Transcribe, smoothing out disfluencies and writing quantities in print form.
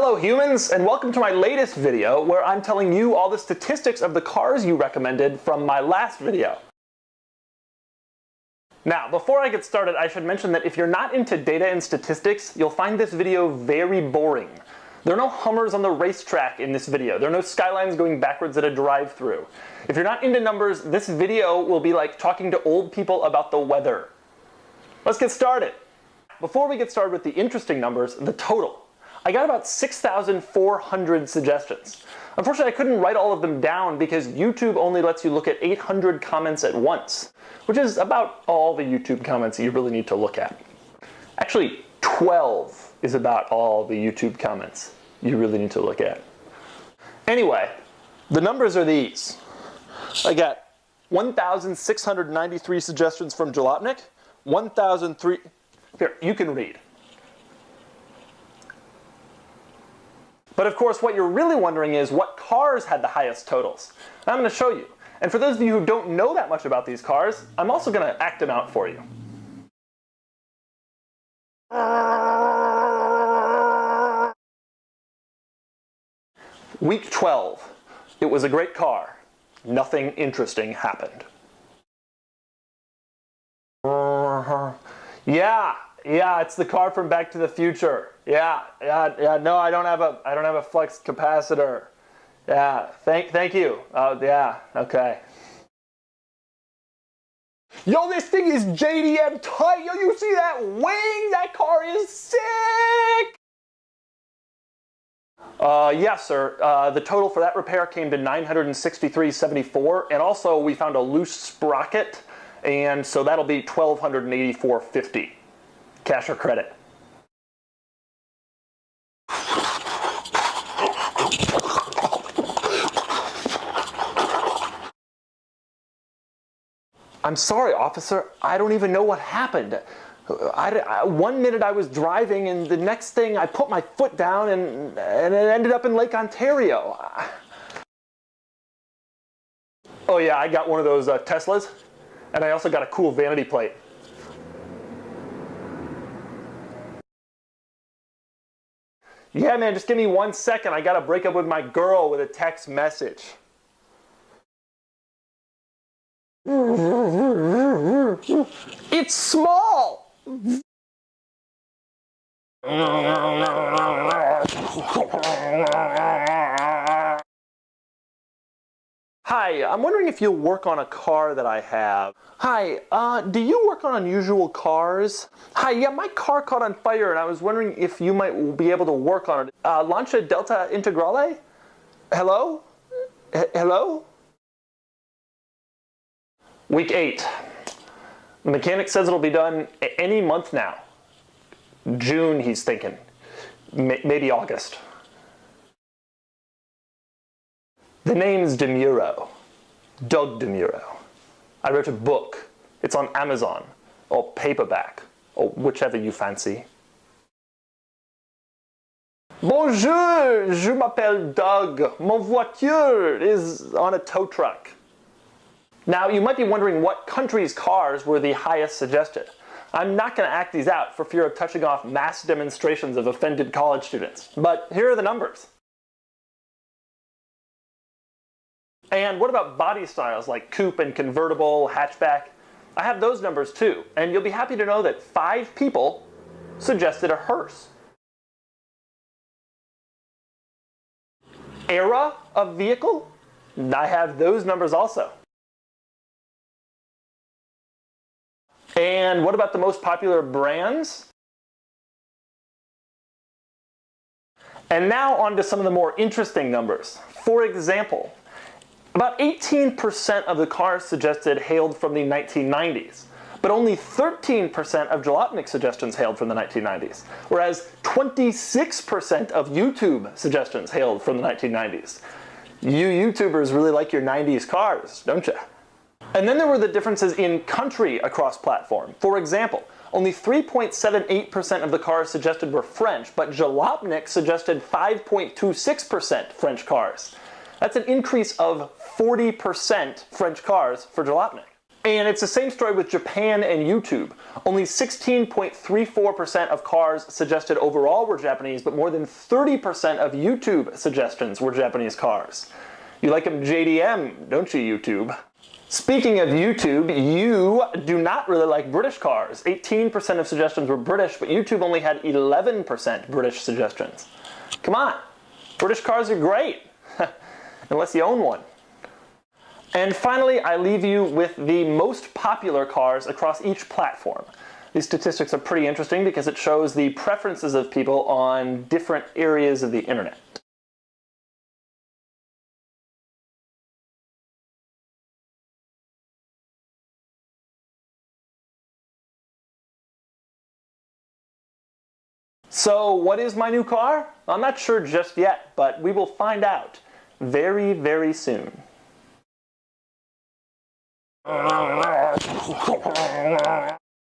Hello humans, and welcome to my latest video where I'm telling you all the statistics of the cars you recommended from my last video. Now, before I get started, I should mention that if you're not into data and statistics, you'll find this video very boring. There are no Hummers on the racetrack in this video. There are no skylines going backwards at a drive-thru. If you're not into numbers, this video will be like talking to old people about the weather. Let's get started. Before we get started with the interesting numbers, the total. I got about 6,400 suggestions. Unfortunately, I couldn't write all of them down because YouTube only lets you look at 800 comments at once, which is about all the YouTube comments you really need to look at. Actually, 12 is about all the YouTube comments you really need to look at. Anyway, the numbers are these. I got 1,693 suggestions from Jalopnik, 1,003... Here, you can read. But of course, what you're really wondering is what cars had the highest totals. And I'm going to show you. And for those of you who don't know that much about these cars, I'm also going to act them out for you. Week 12. It was a great car. Nothing interesting happened. Yeah, it's the car from Back to the Future. Yeah. No, I don't have a flex capacitor. Yeah, thank you. Oh, yeah, okay. Yo, this thing is JDM tight. Yo, you see that wing? That car is sick. Yes, sir. The total for that repair came to $963.74, and also we found a loose sprocket, and so that'll be $1,284.50. Cash or credit? I'm sorry, officer. I don't even know what happened. One minute I was driving, and the next thing I put my foot down, and it ended up in Lake Ontario. Oh yeah, I got one of those Teslas, and I also got a cool vanity plate. Yeah, man, just give me 1 second. I gotta break up with my girl with a text message. It's small! Hi, I'm wondering if you'll work on a car that I have. Hi, do you work on unusual cars? Hi, yeah, my car caught on fire and I was wondering if you might be able to work on it. Lancia Delta Integrale? Hello? Hello? Week 8. The mechanic says it'll be done any month now. June, he's thinking. Maybe August. The name's DeMuro. Doug DeMuro. I wrote a book. It's on Amazon, or paperback, or whichever you fancy. Bonjour, je m'appelle Doug. Mon voiture is on a tow truck. Now, you might be wondering what country's cars were the highest suggested. I'm not going to act these out for fear of touching off mass demonstrations of offended college students. But here are the numbers. And what about body styles like coupe and convertible, hatchback? I have those numbers too, and you'll be happy to know that 5 people suggested a hearse. Era of vehicle? I have those numbers also. And what about the most popular brands? And now on to some of the more interesting numbers. For example, about 18% of the cars suggested hailed from the 1990s, but only 13% of Jalopnik suggestions hailed from the 1990s, whereas 26% of YouTube suggestions hailed from the 1990s. You YouTubers really like your 90s cars, don't you? And then there were the differences in country across platform. For example, only 3.78% of the cars suggested were French, but Jalopnik suggested 5.26% French cars. That's an increase of 40% French cars for Jalopnik. And it's the same story with Japan and YouTube. Only 16.34% of cars suggested overall were Japanese, but more than 30% of YouTube suggestions were Japanese cars. You like them JDM, don't you, YouTube? Speaking of YouTube, you do not really like British cars. 18% of suggestions were British, but YouTube only had 11% British suggestions. Come on, British cars are great, unless you own one. And finally, I leave you with the most popular cars across each platform. These statistics are pretty interesting because it shows the preferences of people on different areas of the internet. So what is my new car? I'm not sure just yet, but we will find out very, very soon.